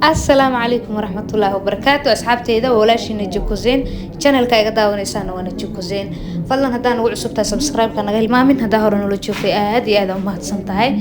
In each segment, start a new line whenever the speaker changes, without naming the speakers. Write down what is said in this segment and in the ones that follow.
السلام عليكم ورحمة الله وبركاته أصحابتي إذا ولاش نجيكو زين channel كايقة داون إنسان وانا نجيكو زين فضلا هدان وعو سبتا سبسكرايب كان غير مامن هدا هورن ولا تشوفي هادي هذا أمها تصنتهاي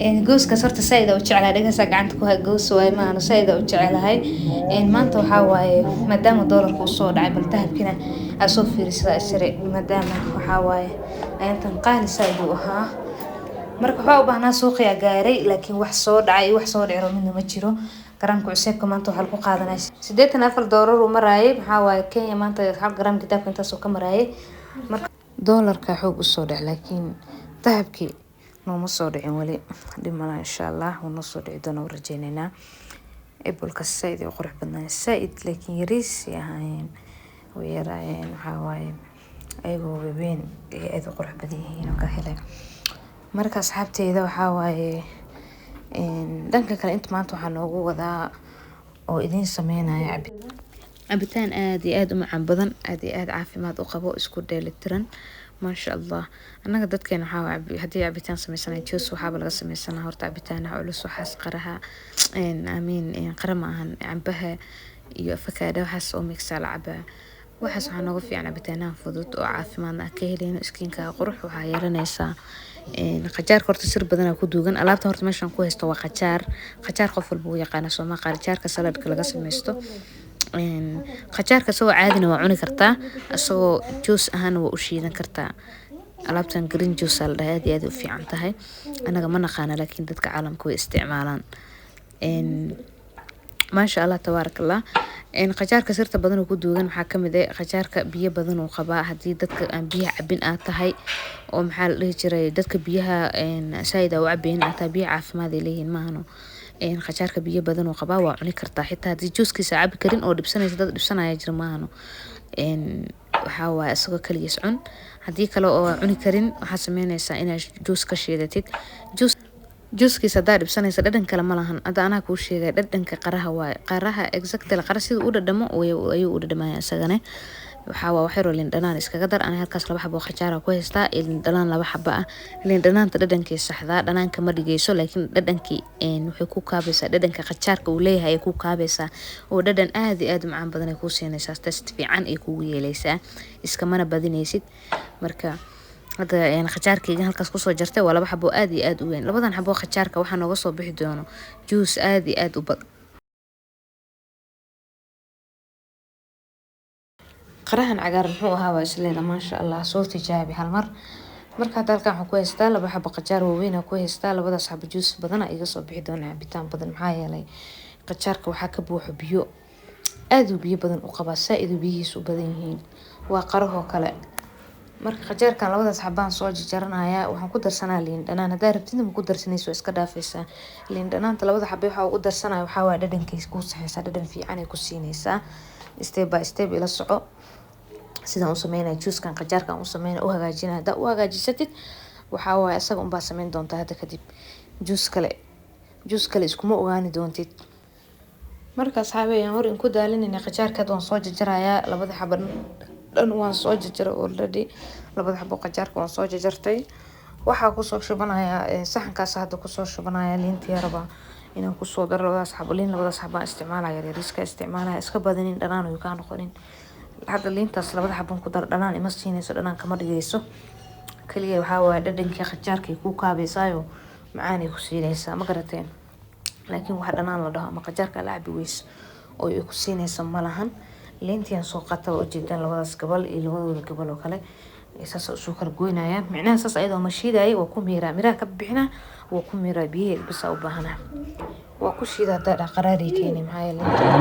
إن جوز كسرت سيدة وتشعل هذيك ساق عندكوا هالجوز وهاي ما أنا سيدة وتشعل هاي إن ما أنتوا حاواي مدام الدولار كوصود عبل تهب كنا أشوف في رسالة الشري مدام وحاواي أنت قال سيدة وها marka waxa u baahnaa suuqiya gaaray laakiin wax soo dhacay midna ma jiro garamka cusubka maanta waxa lagu qaadanaa $84 uu maraayay waxa waaye Kenya maanta hal garam kitabka intaas uu ka maraayay marka doolarka xoog u soo dhac laakiin dahabki nooma soo dhicin wali dhimana insha Allah uu soo dhici doono rajaynayna ebolka sayd oo qurux badan sayd laakiin yariis yahayn weerayeen waxa waaye ayagoo weyn aad u qurux badan yihiin oo ka helay marka asxaabteyda waxa waaye dhanka kale inta maanta waxaan noogu wadaa oo idin sameynaya cabitaan aad iyo aad u macaan badan aad iyo aad caafimaad u qabo isku dheelitiran maasha Allah annaga dadkeena waxa waaye haddii cabitaan sameysanayo juice waxaaba laga sameysanaa horta cabitaanaha culus waxaas qaraha qara ma ahan cambaha iyo avocado waxaas oo mix la cabaa waxaas waxaa nooga fiican cabitaanaha fudud oo caafimaadna ka helayno skinka qurux waxaa yeelanaysaa qajaar horta sir badan ku duugan alaabta horta meeshan ku haysto waa qajaar qof walba uu yaqaan Soomaa qajaarka saladka laga sameysto qajaarka soo caadina waa cuni kartaa asoo juice ahaan waa u shiidan kartaa alaabtan green juice la dhahay aad u fiican tahay anaga ma naqaan laakiin dadka caalamka way isticmaalaan ما شاء الله تبارك الله إن قجارك صرت بدن وكدوغن waxaa kamid ah qajaarka biyo badan uu qabaa hadii dadka aan biyo cabin aad tahay oo maxaa la dhihi jiray dadka biyaha sayda u cabeen ata biyo caafimaad leeyihiin maahno qajaarka biyo badan uu qabaa waa cuni kartaa xitaa hadii juuskiisa cabi karin oo dhibsanaysa dad dhibsanaya jir maahno waxa waa asagoo kaliya cun hadii kale oo cuni karin waxa sameynaysa inaad juus ka shiidatid juuskiisa daa dhibsanaysa dhadhan kale ma lahan hada anaa kuu sheegay dhadhanka qaraha exactly qara sida uu dhadhamo ayuu u dhadhamaya asagana waxa waa wax yar oo liin dhanaan iskaga dar ana halkaas laba xabo qajaar ku haystaa liin dhanaan laba xabo ah liin dhanaanta dhadhankiisa saxda dhanaanka ma dhigeyso laakiin dhadhankii wuxuu ku kaabaysaa dhadhanka qajaarka uu leeyahay ku kaabaysaa oo dhadhan aad iyo aad macaan badan ay ku siinaysaa taste fiican ay kugu yeelaysaa iska mana badinaysid marka hada qajaarkayga halkaas ku soo jartay waa laba xabo aad iyo aad u weyn labadan xabo qajaarka waxa nooga soo bixi doono juice aad iyo aad u bad qarahan cagaar muxuu ahaa waa isleena ma sha Allah soo tijaabi hal mar marka dalkan waxa ku haystaa laba xabo qajaar weyn ku haystaa labadaas xabo juice badan iga soo bixi doona cabitaan badan maxaa yeelay qajaarka waxa ka buuxo biyo aad u biyo badan u qaba saaid biyihiisu badan yihiin waa qaraho kale marka qajaarkan labadaas xabaan soo jaranaya waxaan ku darsanaa liin dhanaan hadaa rabtid ma ku darsanayso iska dhaafaysaa liin dhanaanta labada xabay waxa ugu darsanaya waxa waa dhadhankiisa ku saxaysa dhadhan fiican ay ku siinaysaa step by step ila soco sidaan u sameynaa juicekan qajaarkan u sameynaa u hagaajinaa hada u hagaajisatid waxa waa asaga un baa sameyn doontaa hada kadib juice kale iskuma ogaani doontid markaas xaabeyaan hor in ku daalinayna qajaarka waan soo jajarayaa labada xaban dhan waan soo jajaray already labada xabo qajaarka waan soo jajartay waxa ku soo shubanaya saxankaas hada ku soo shubanaya liintii yaraba inaan ku soo daro labadaas xabo isticmaalaya yariiska isticmaalaya iska badanin dhanaan oo ka noqonin hada liintaas labada xabo ku dar dhanaan ima siinayso dhanaan kama dhigayso kaliya waxa waa dhadhanka qajaarka ku kaabaysayo macaan ay ku siinaysaa ma garateen laakiin waxa dhanaan la dhaho ama qajaarka la cabi weys oo ay ku siinaysaa malahan liintiyan soo qaata oo jeedaan labadaas gabal iyo labadooda gabal oo kale isaas soo kala goynaya macnaha saas ayadoo ma shiiday waa ku miira ka bixina waa ku miira biyo bas u baahana waa ku shiida dad qaraari keenay maxay leedahay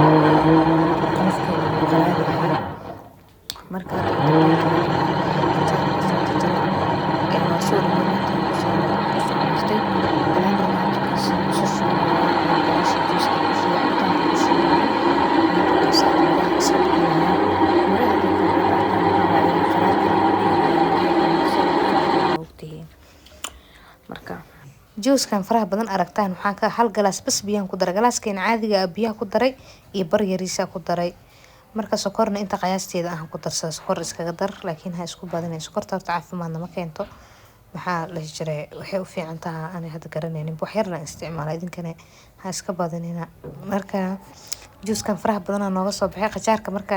marka juice kan faraha badan aragtaan waxaan ka hal galaas bas biyo ku daray galaaskeena caadiga ah biyo ku daray iyo bar yariisa ku daray marka sokorna inta qiyaasteeda ah ku darsada sokor iskaga dar laakiin ha isku badinayso sokorta horta caafimaadna ma keento maxaa la jiray waxay u fiican tahay aan hadda garanaynin wax yarna isticmaala idinkana ha iska badanina. Marka juuskan faraha badan nooga soo baxay qajaarka marka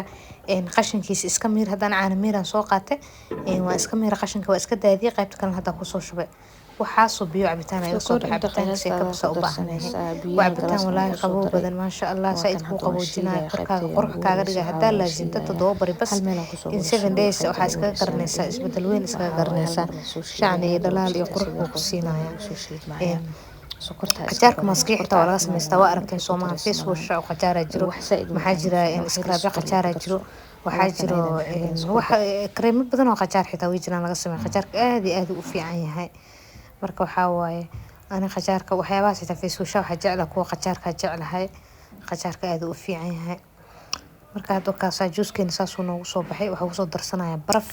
qashinkiisa iska miir haddaan caana miiraan soo qaatay waa iska miir qashinka waa iska daadiyay qaybta kalena hadda ku soo shubay waxaasoo biyo cabitaan ay soo baxay cabitaanka si ka basa u baahnahay waa cabitaan walaahi qabow badan maasha Allah saaid ku qaboojinaa korkaaga qurux kaaga dhiga haddaa laasinta 7 bari bas in 7 days waxaa iskaga garanaysaa isbedel weyn iskaga garanaysaa shacni iyo dhalaal iyo qurux buu ku siinaya qajaarka maskiix xitaa waa laga samaystaa waa aragteen Soomaali face wash oo qajaar jiro maxaa jira scrub qajaar jiro waxaa jiro waxa kareem badan oo qajaar xitaa way jiraan laga sameeyo qajaarka aad iyo aad u fiican yahay marka waxaa waaye ana qajaarka waxyaabaha xitaa face wash waxa jecla kuwa qajaarka jeclahay qajaarka aad u fiican yahay marka hadda kaasa juuskeena saas uu noogu soo baxay waxa uu soo darsanaya baraf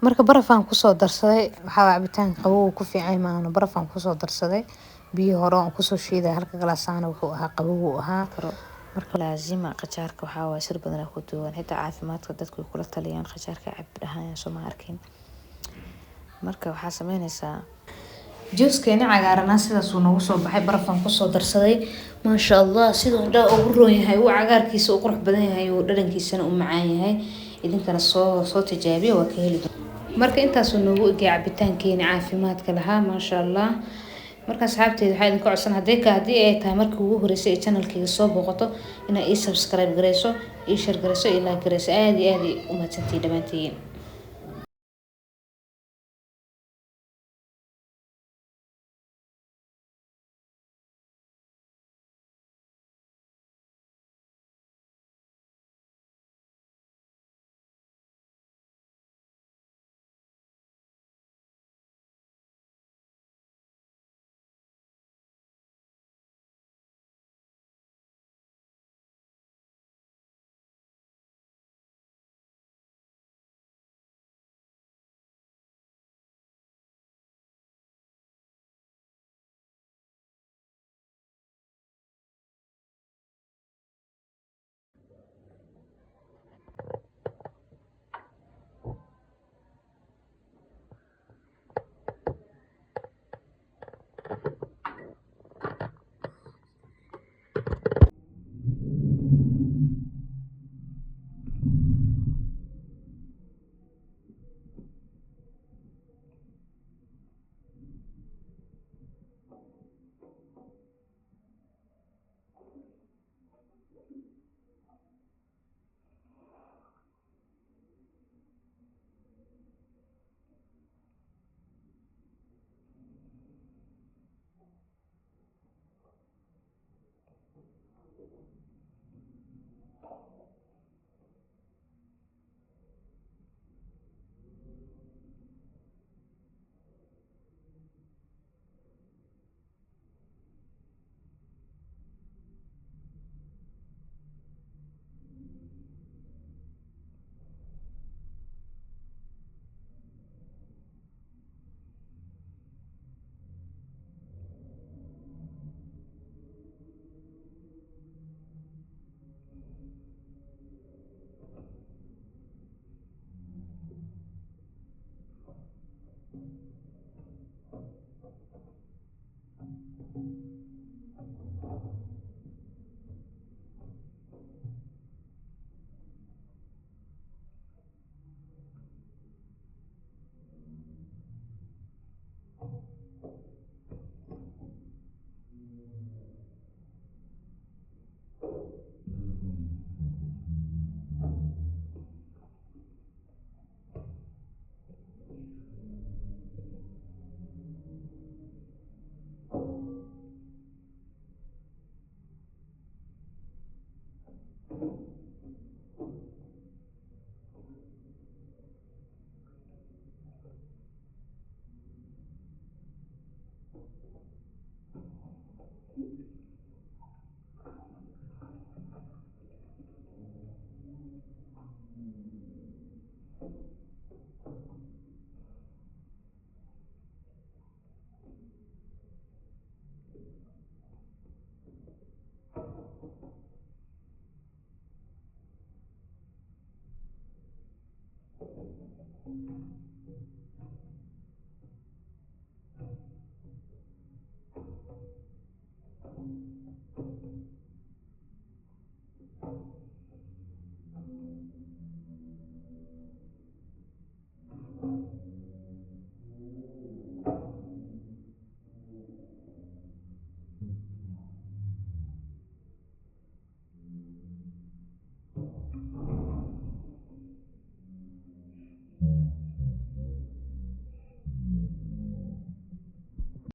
marka barafaan ku soo darsaday waxa cabitaan qabow ku fiican maana barafaan ku soo darsaday biyo hore aan ku soo shiiday halka galaasana wuxuu ahaa qabow uu ahaa marka laazima qajaarka waxa waa sir badan ku duwan xitaa caafimaadka dadku kula taliyaan qajaarka cab dhahaan soo ma arkin marka waxa sameynaysaa juuskeena cagaarana sidaas uu noogu soo baxay barafaan ku soo darsaday maasha Allah sidoo dhaa ugu roon yahay uu cagaarkiisa u qurux badan yahay uu dhadhankiisana u macaan yahay idinkana soo tijaabiyo waa ka heli marka intaas uu noogu egay cabitaankeena caafimaadka lahaa maasha Allah marka asxaabteeda waxaa idin ka codsan hadii ay tahay markii ugu horeysay ee channelkayga soo booqato inaad ii subscribe gareyso ii share gareyso ii like gareyso aad iyo aad u mahadsantihiin dhamaantiin